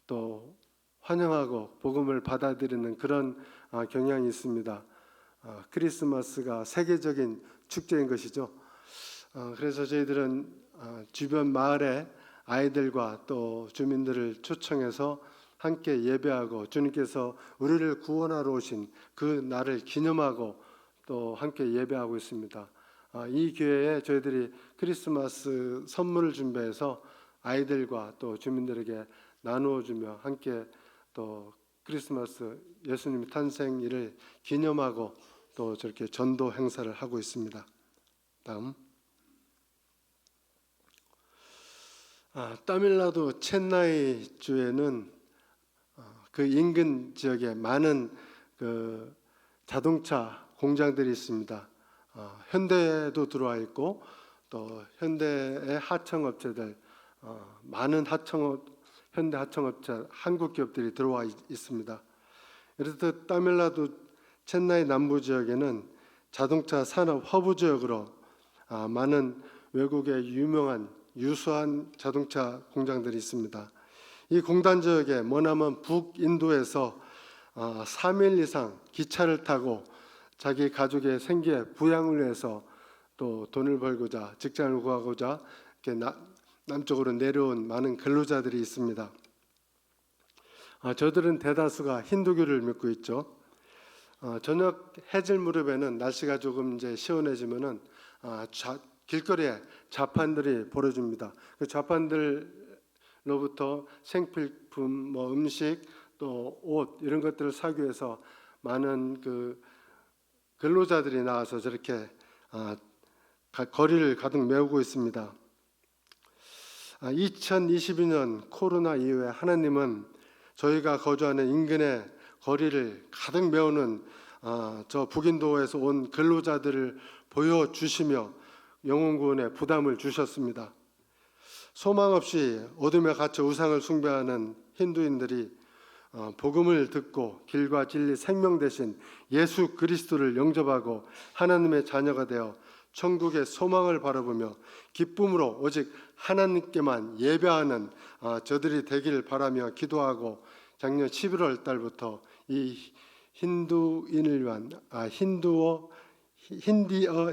또 환영하고 복음을 받아들이는 그런 경향이 있습니다. 크리스마스가 세계적인 축제인 것이죠. 그래서 저희들은 주변 마을의 아이들과 또 주민들을 초청해서 함께 예배하고 주님께서 우리를 구원하러 오신 그 날을 기념하고 또 함께 예배하고 있습니다. 이 교회에 저희들이 크리스마스 선물을 준비해서 아이들과 또 주민들에게 나누어 주며 함께 또 크리스마스 예수님의 탄생일을 기념하고 또 저렇게 전도 행사를 하고 있습니다. 다음. 타밀나두 첸나이 주에는 그 인근 지역에 많은 그 자동차 공장들이 있습니다. 현대도 들어와 있고 또 현대의 하청업체들 많은 현대 하청업체 한국 기업들이 들어와 있습니다. 그래서 타밀나두 첸나이 남부 지역에는 자동차 산업 허브 지역으로 많은 외국의 유명한 유수한 자동차 공장들이 있습니다. 이 공단 지역에 머나먼 북인도에서 3일 이상 기차를 타고 자기 가족의 생계 부양을 위해서 또 돈을 벌고자 직장을 구하고자 이렇게 남쪽으로 내려온 많은 근로자들이 있습니다. 저들은 대다수가 힌두교를 믿고 있죠. 저녁 해질 무렵에는 날씨가 조금 이제 시원해지면은 길거리에 자판들이 벌어집니다. 그 자판들로부터 생필품, 음식, 또 옷 이런 것들을 사기 위해서 많은 그 근로자들이 나와서 저렇게 거리를 가득 메우고 있습니다. 2022년 코로나 이후에 하나님은 저희가 거주하는 인근의 거리를 가득 메우는 저 북인도에서 온 근로자들을 보여주시며 영혼구원에 부담을 주셨습니다. 소망 없이 어둠에 갇혀 우상을 숭배하는 힌두인들이 복음을 듣고 길과 진리 생명 대신 예수 그리스도를 영접하고 하나님의 자녀가 되어 천국의 소망을 바라보며 기쁨으로 오직 하나님께만 예배하는 저들이 되길 바라며 기도하고 작년 11월 달부터 이 힌두인을 위한 힌디어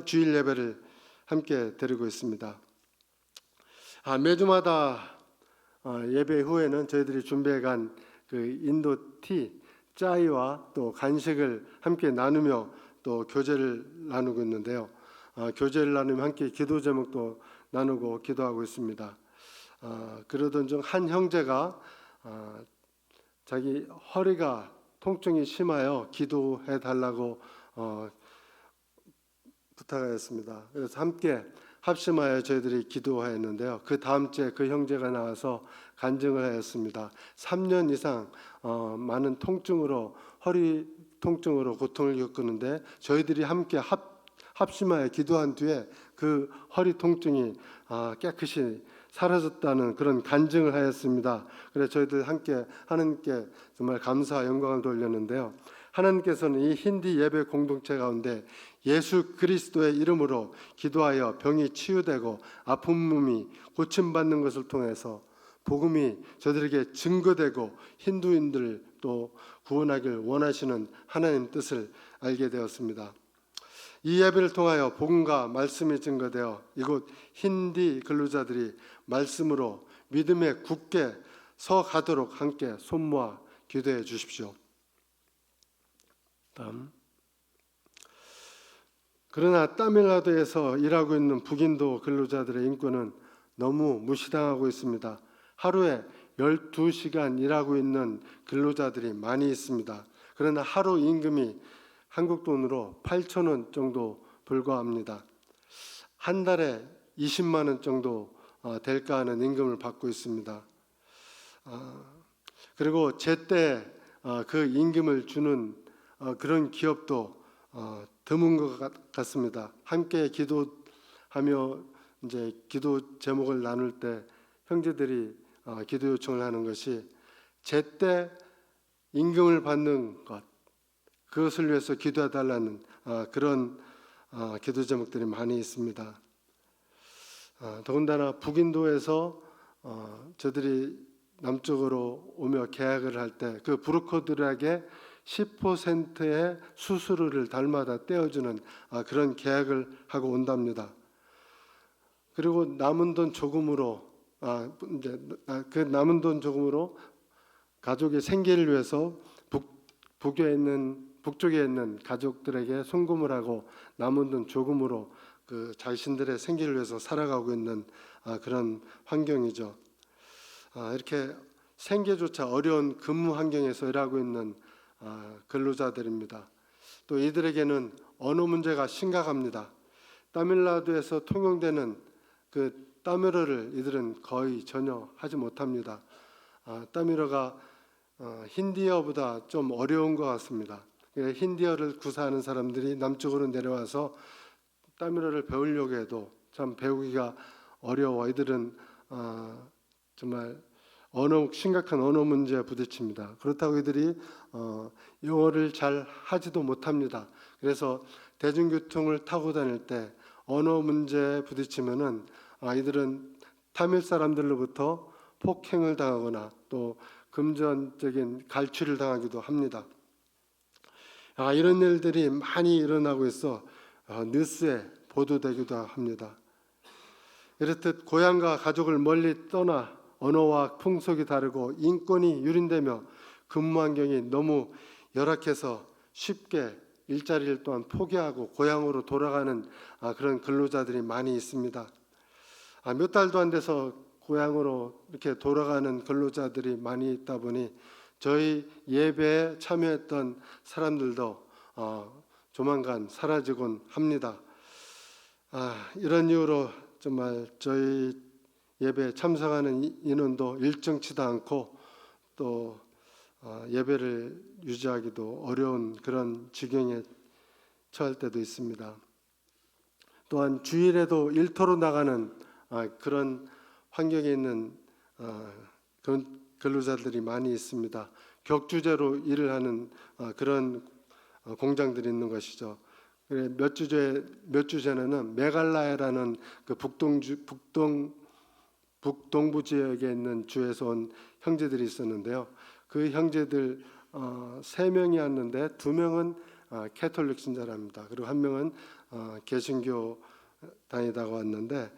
주일 예배를 함께 드리고 있습니다. 매주마다 예배 후에는 저희들이 준비해간 그 인도 티, 짜이와 또 간식을 함께 나누며 또 교제를 나누고 있는데요. 교제를 나누며 함께 기도 제목도 나누고 기도하고 있습니다. 그러던 중 한 형제가 자기 허리가 통증이 심하여 기도해 달라고 부탁하였습니다. 그래서 함께 합심하여 저희들이 기도하였는데요. 그 다음 주에 그 형제가 나와서 간증을 하였습니다. 3년 이상 많은 통증으로 허리 통증으로 고통을 겪었는데 저희들이 함께 합심하여 기도한 뒤에 그 허리 통증이 깨끗이 사라졌다는 그런 간증을 하였습니다. 그래서 저희들 함께 하나님께 정말 감사 영광을 돌렸는데요. 하나님께서는 이 힌디 예배 공동체 가운데 예수 그리스도의 이름으로 기도하여 병이 치유되고 아픈 몸이 고침받는 것을 통해서 복음이 저들에게 증거되고 힌두인들 또 구원하길 원하시는 하나님 뜻을 알게 되었습니다. 이 예배를 통하여 복음과 말씀이 증거되어 이곳 힌디 근로자들이 말씀으로 믿음에 굳게 서 가도록 함께 손모아 기도해 주십시오. 다음. 그러나 타밀나두에서 일하고 있는 북인도 근로자들의 인권은 너무 무시당하고 있습니다. 하루에 12시간 일하고 있는 근로자들이 많이 있습니다. 그러나 하루 임금이 한국 돈으로 8,000원 정도 불과합니다. 한 달에 20만 원 정도 될까 하는 임금을 받고 있습니다. 그리고 제때 그 임금을 주는 그런 기업도 드문 것 같습니다. 함께 기도하며 이제 기도 제목을 나눌 때 형제들이 기도 요청을 하는 것이 제때 임금을 받는 것, 그것을 위해서 기도해 달라는 그런 기도 제목들이 많이 있습니다. 더군다나 북인도에서 저들이 남쪽으로 오며 계약을 할 때 그 브로커들에게 10%의 수수료를 달마다 떼어주는 그런 계약을 하고 온답니다. 그리고 남은 돈 조금으로 그 남은 돈 조금으로 가족의 생계를 위해서 북쪽에 있는 가족들에게 송금을 하고 남은 돈 조금으로 그 자신들의 생계를 위해서 살아가고 있는 그런 환경이죠. 이렇게 생계조차 어려운 근무 환경에서 일하고 있는 근로자들입니다. 또 이들에게는 언어 문제가 심각합니다. 타밀나두에서 통용되는 그 타미르를 이들은 거의 전혀 하지 못합니다. 타미르가 힌디어보다 좀 어려운 것 같습니다. 힌디어를 구사하는 사람들이 남쪽으로 내려와서 타미르를 배우려고 해도 참 배우기가 어려워. 이들은 정말 심각한 언어 문제에 부딪힙니다. 그렇다고 이들이 영어를 잘 하지도 못합니다. 그래서 대중교통을 타고 다닐 때 언어 문제에 부딪히면은 이들은 타밀 사람들로부터 폭행을 당하거나 또 금전적인 갈취를 당하기도 합니다. 이런 일들이 많이 일어나고 있어 뉴스에 보도되기도 합니다. 이렇듯 고향과 가족을 멀리 떠나 언어와 풍속이 다르고 인권이 유린되며 근무 환경이 너무 열악해서 쉽게 일자리를 또한 포기하고 고향으로 돌아가는 그런 근로자들이 많이 있습니다. 몇 달도 안 돼서 고향으로 이렇게 돌아가는 근로자들이 많이 있다 보니 저희 예배에 참여했던 사람들도 조만간 사라지곤 합니다. 이런 이유로 정말 저희 예배에 참석하는 인원도 일정치도 않고 또 예배를 유지하기도 어려운 그런 지경에 처할 때도 있습니다. 또한 주일에도 일터로 나가는 그런 환경에 있는 그런 근로자들이 많이 있습니다. 격주제로 일을 하는 그런 공장들이 있는 것이죠. 몇 주 전에는 메갈라야라는 그 북동부 지역에 있는 주에서 온 형제들이 있었는데요. 그 형제들 3명이었는데 2명은 캐톨릭 신자랍니다. 그리고 1명은 개신교 다니다가 왔는데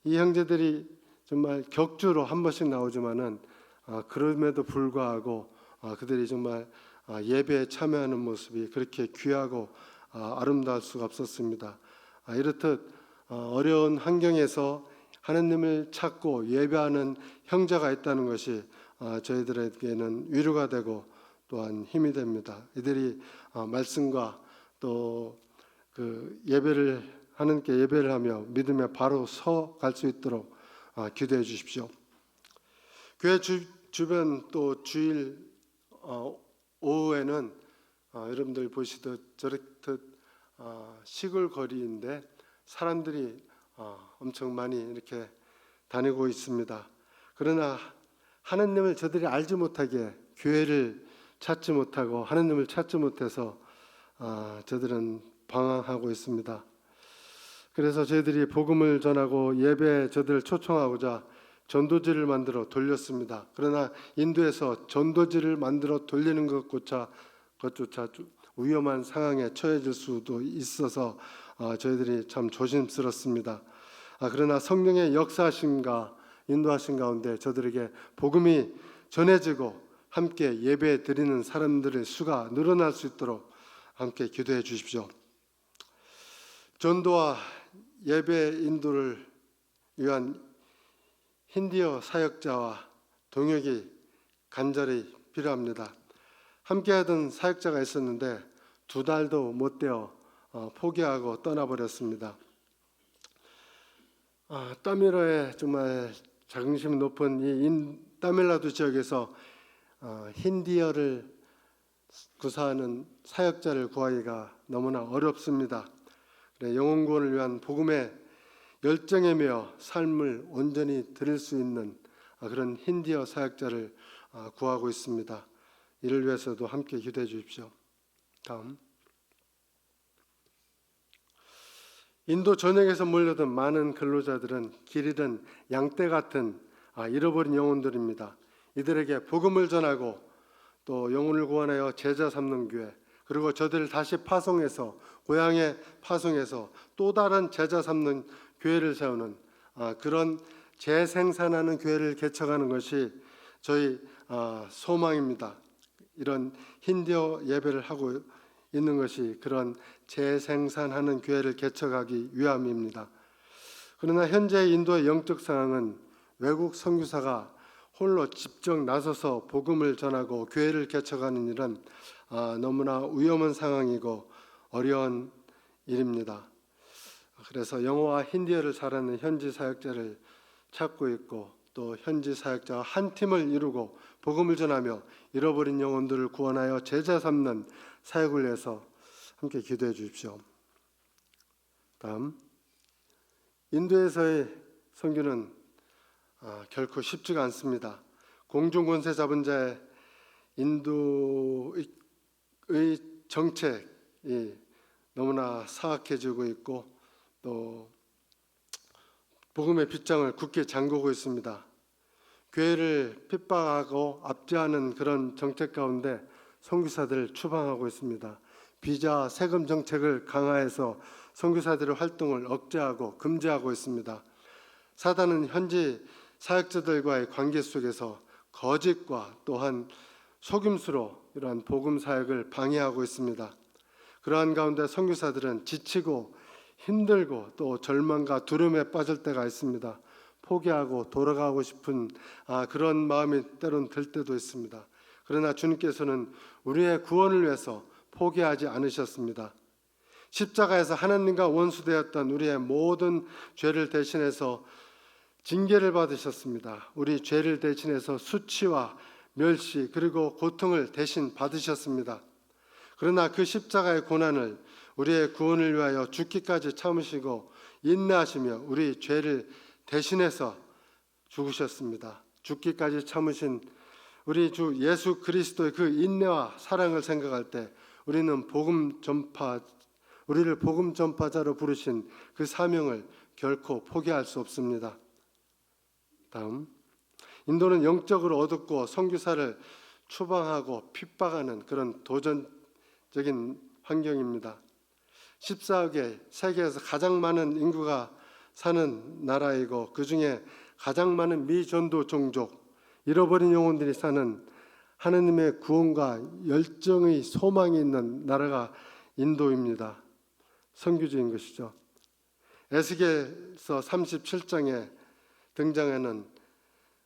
이 형제들이 정말 격주로 한 번씩 나오지만은 그럼에도 불구하고 그들이 정말 예배에 참여하는 모습이 그렇게 귀하고 아름다울 수가 없었습니다. 이렇듯 어려운 환경에서 하나님을 찾고 예배하는 형제가 있다는 것이 저희들에게는 위로가 되고 또한 힘이 됩니다. 이들이 말씀과 또 그 하나님께 예배를 하며 믿음에 바로 서 갈 수 있도록 기도해 주십시오. 교회 주변 또 주일 오후에는 여러분들 보시듯 저렇듯 시골 거리인데 사람들이 엄청 많이 이렇게 다니고 있습니다. 그러나 하나님을 저들이 알지 못하게 교회를 찾지 못하고 하나님을 찾지 못해서 저들은 방황하고 있습니다. 그래서 저희들이 복음을 전하고 예배에 저들을 초청하고자 전도지를 만들어 돌렸습니다. 그러나 인도에서 전도지를 만들어 돌리는 것조차 위험한 상황에 처해질 수도 있어서 저희들이 참 조심스럽습니다. 그러나 성령의 역사하심과 인도하신 가운데 저들에게 복음이 전해지고 함께 예배 드리는 사람들의 수가 늘어날 수 있도록 함께 기도해 주십시오. 전도와 예배 인도를 위한 힌디어 사역자와 동역이 간절히 필요합니다. 함께하던 사역자가 있었는데 2달도 못 되어 포기하고 떠나버렸습니다. 타밀어의 정말 자긍심이 높은 이 타밀나두 지역에서 힌디어를 구사하는 사역자를 구하기가 너무나 어렵습니다. 영혼 구원을 위한 복음의 열정에 매여 삶을 온전히 드릴 수 있는 그런 힌디어 사역자를 구하고 있습니다. 이를 위해서도 함께 기도해 주십시오. 다음, 인도 전역에서 몰려든 많은 근로자들은 길 잃은 양떼 같은 잃어버린 영혼들입니다. 이들에게 복음을 전하고 또 영혼을 구원하여 제자 삼는 교회, 그리고 저들을 다시 파송해서 고향에 파송해서 또 다른 제자 삼는 교회를 세우는 그런 재생산하는 교회를 개척하는 것이 저희 소망입니다. 이런 힌디어 예배를 하고 있는 것이 그런 재생산하는 교회를 개척하기 위함입니다. 그러나 현재 인도의 영적 상황은 외국 선교사가 홀로 직접 나서서 복음을 전하고 교회를 개척하는 일은 너무나 위험한 상황이고 어려운 일입니다. 그래서 영어와 힌디어를 잘하는 현지 사역자를 찾고 있고 또 현지 사역자와 한 팀을 이루고 복음을 전하며 잃어버린 영혼들을 구원하여 제자 삼는 사역을 위해서 함께 기도해 주십시오. 다음, 인도에서의 선교는 결코 쉽지가 않습니다. 공중 권세 잡은 자의 인도의 정책이 너무나 사악해지고 있고 또 복음의 빗장을 굳게 잠그고 있습니다. 교회를 핍박하고 압제하는 그런 정책 가운데 선교사들을 추방하고 있습니다. 비자 세금 정책을 강화해서 선교사들의 활동을 억제하고 금지하고 있습니다. 사단은 현지 사역자들과의 관계 속에서 거짓과 또한 속임수로 이러한 복음 사역을 방해하고 있습니다. 그러한 가운데 선교사들은 지치고 힘들고 또 절망과 두려움에 빠질 때가 있습니다. 포기하고 돌아가고 싶은 그런 마음이 때론 들 때도 있습니다. 그러나 주님께서는 우리의 구원을 위해서 포기하지 않으셨습니다. 십자가에서 하나님과 원수되었던 우리의 모든 죄를 대신해서 징계를 받으셨습니다. 우리 죄를 대신해서 수치와 멸시 그리고 고통을 대신 받으셨습니다. 그러나 그 십자가의 고난을 우리의 구원을 위하여 죽기까지 참으시고 인내하시며 우리 죄를 대신해서 죽으셨습니다. 죽기까지 참으신 우리 주 예수 그리스도의 그 인내와 사랑을 생각할 때 우리를 복음 전파자로 부르신 그 사명을 결코 포기할 수 없습니다. 다음, 인도는 영적으로 어둡고 선교사를 추방하고 핍박하는 그런 도전적인 환경입니다. 14억의 세계에서 가장 많은 인구가 사는 나라이고 그 중에 가장 많은 미전도 종족, 잃어버린 영혼들이 사는 하느님의 구원과 열정의 소망이 있는 나라가 인도입니다. 선교지인 것이죠. 에스겔서 37장에 등장하는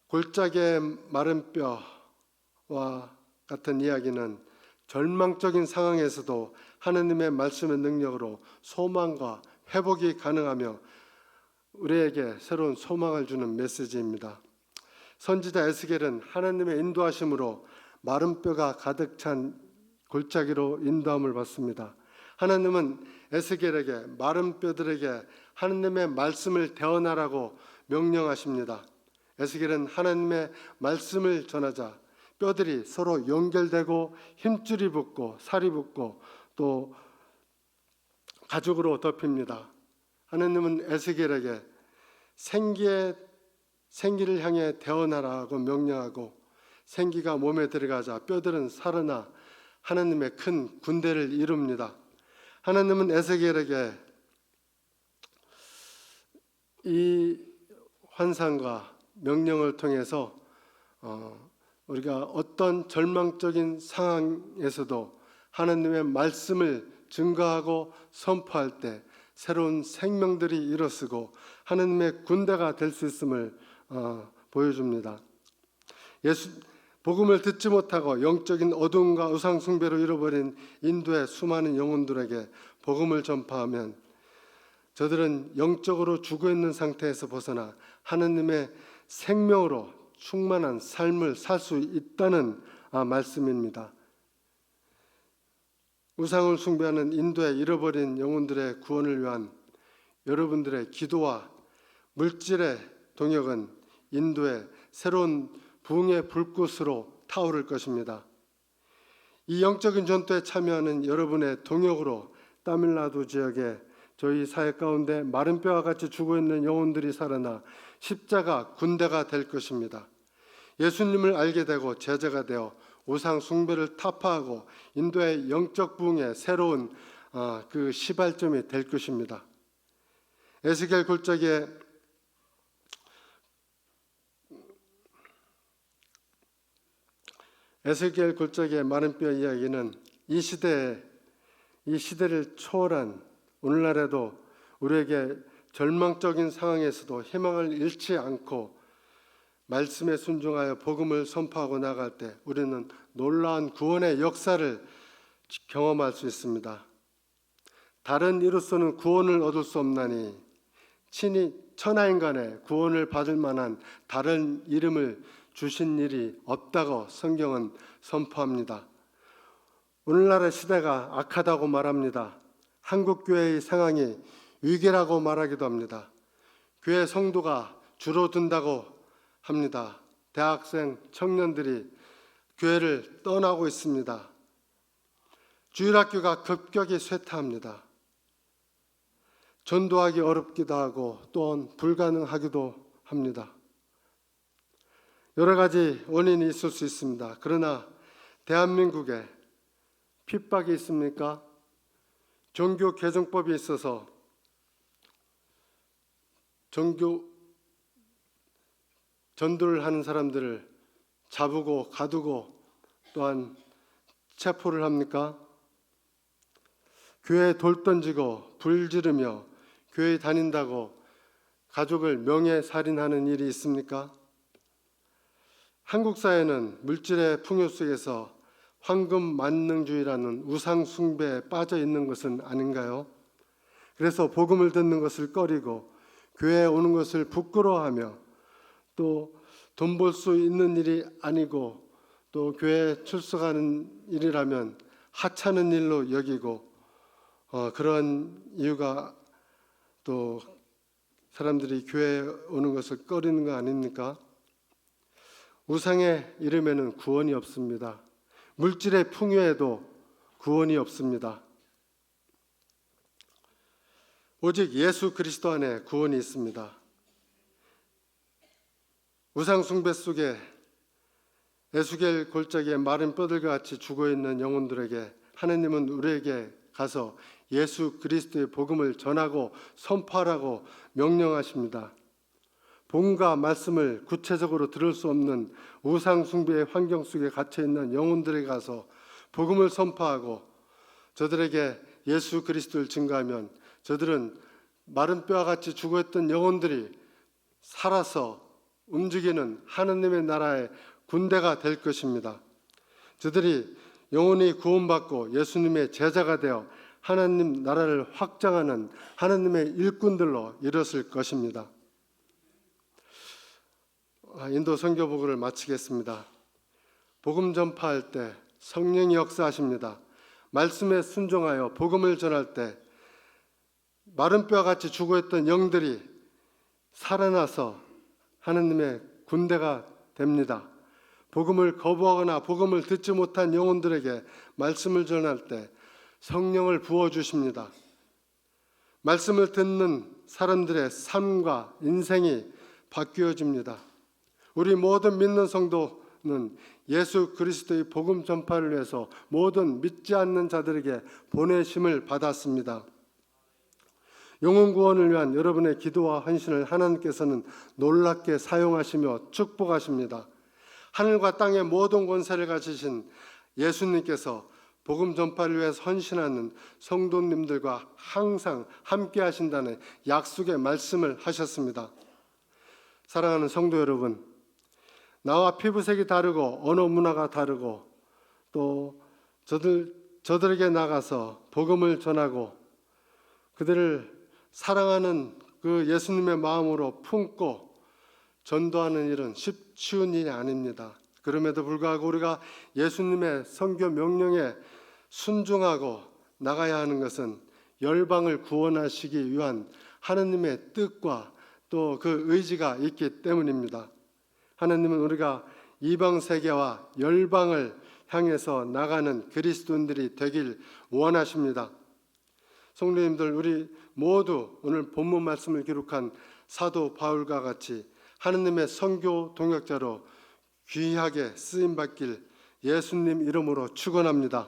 골짜기의 마른 뼈와 같은 이야기는 절망적인 상황에서도 하느님의 말씀의 능력으로 소망과 회복이 가능하며 우리에게 새로운 소망을 주는 메시지입니다. 선지자 에스겔은 하나님의 인도하심으로 마른 뼈가 가득 찬 골짜기로 인도함을 받습니다. 하나님은 에스겔에게 마른 뼈들에게 하나님의 말씀을 대언하라고 명령하십니다. 에스겔은 하나님의 말씀을 전하자 뼈들이 서로 연결되고 힘줄이 붙고 살이 붙고 또 가죽으로 덮입니다. 하나님은 에스겔에게 생기를 향해 대언하라고 명령하고 생기가 몸에 들어가자 뼈들은 살아나 하나님의 큰 군대를 이룹니다. 하나님은 에스겔에게 이 환상과 명령을 통해서 우리가 어떤 절망적인 상황에서도 하나님의 말씀을 증거하고 선포할 때 새로운 생명들이 일어서고 하나님의 군대가 될 수 있음을 보여줍니다. 복음을 듣지 못하고 영적인 어둠과 우상 숭배로 잃어버린 인도의 수많은 영혼들에게 복음을 전파하면 저들은 영적으로 죽어있는 상태에서 벗어나 하나님의 생명으로 충만한 삶을 살 수 있다는 말씀입니다. 우상을 숭배하는 인도의 잃어버린 영혼들의 구원을 위한 여러분들의 기도와 물질의 동역은 인도의 새로운 부흥의 불꽃으로 타오를 것입니다. 이 영적인 전투에 참여하는 여러분의 동역으로 타밀나두 지역에 저희 사회 가운데 마른 뼈와 같이 죽어있는 영혼들이 살아나 십자가 군대가 될 것입니다. 예수님을 알게 되고 제자가 되어 우상 숭배를 타파하고 인도의 영적 부흥의 새로운 그 시발점이 될 것입니다. 에스겔 골짜기의 마른 뼈 이야기는 이 시대를 초월한 오늘날에도 우리에게 절망적인 상황에서도 희망을 잃지 않고 말씀에 순종하여 복음을 선포하고 나갈 때 우리는 놀라운 구원의 역사를 경험할 수 있습니다. 다른 이로서는 구원을 얻을 수 없나니 친히 천하인간의 구원을 받을 만한 다른 이름을 주신 일이 없다고 성경은 선포합니다. 오늘날의 시대가 악하다고 말합니다. 한국교회의 상황이 위기라고 말하기도 합니다. 교회 성도가 줄어든다고 합니다. 대학생, 청년들이 교회를 떠나고 있습니다. 주일학교가 급격히 쇠퇴합니다. 전도하기 어렵기도 하고 또한 불가능하기도 합니다. 여러 가지 원인이 있을 수 있습니다. 그러나 대한민국에 핍박이 있습니까? 종교 개정법이 있어서 전도를 하는 사람들을 잡고 가두고 또한 체포를 합니까? 교회에 돌 던지고 불 지르며 교회 다닌다고 가족을 명예살인하는 일이 있습니까? 한국 사회는 물질의 풍요 속에서 황금 만능주의라는 우상 숭배에 빠져 있는 것은 아닌가요? 그래서 복음을 듣는 것을 꺼리고 교회에 오는 것을 부끄러워하며 또 돈 벌 수 있는 일이 아니고 또 교회에 출석하는 일이라면 하찮은 일로 여기고 그런 이유가 또 사람들이 교회에 오는 것을 꺼리는 거 아닙니까? 우상의 이름에는 구원이 없습니다. 물질의 풍요에도 구원이 없습니다. 오직 예수 그리스도 안에 구원이 있습니다. 우상 숭배 속에 에스겔 골짜기에 마른 뼈들과 같이 죽어있는 영혼들에게 하나님은 우리에게 가서 예수 그리스도의 복음을 전하고 선포하라고 명령하십니다. 복음과 말씀을 구체적으로 들을 수 없는 우상 숭배의 환경 속에 갇혀있는 영혼들에게 가서 복음을 선포하고 저들에게 예수 그리스도를 증거하면 저들은 마른 뼈와 같이 죽어있던 영혼들이 살아서 움직이는 하나님의 나라의 군대가 될 것입니다. 저들이 영혼이 구원받고 예수님의 제자가 되어 하나님 나라를 확장하는 하나님의 일꾼들로 일어설 것입니다. 인도 선교복음을 마치겠습니다. 복음 전파할 때 성령이 역사하십니다. 말씀에 순종하여 복음을 전할 때 마른 뼈와 같이 죽어있던 영들이 살아나서 하느님의 군대가 됩니다. 복음을 거부하거나 복음을 듣지 못한 영혼들에게 말씀을 전할 때 성령을 부어주십니다. 말씀을 듣는 사람들의 삶과 인생이 바뀌어집니다. 우리 모든 믿는 성도는 예수 그리스도의 복음 전파를 위해서 모든 믿지 않는 자들에게 보내심을 받았습니다. 영혼 구원을 위한 여러분의 기도와 헌신을 하나님께서는 놀랍게 사용하시며 축복하십니다. 하늘과 땅의 모든 권세를 가지신 예수님께서 복음 전파를 위해서 헌신하는 성도님들과 항상 함께 하신다는 약속의 말씀을 하셨습니다. 사랑하는 성도 여러분, 나와 피부색이 다르고 언어 문화가 다르고 또 저들에게 나가서 복음을 전하고 그들을 사랑하는 그 예수님의 마음으로 품고 전도하는 일은 쉬운 일이 아닙니다. 그럼에도 불구하고 우리가 예수님의 선교 명령에 순종하고 나가야 하는 것은 열방을 구원하시기 위한 하느님의 뜻과 또 그 의지가 있기 때문입니다. 하나님은 우리가 이방 세계와 열방을 향해서 나가는 그리스도인들이 되길 원하십니다. 성도님들, 우리 모두 오늘 본문 말씀을 기록한 사도 바울과 같이 하느님의 선교 동역자로 귀하게 쓰임 받길 예수님 이름으로 축원합니다.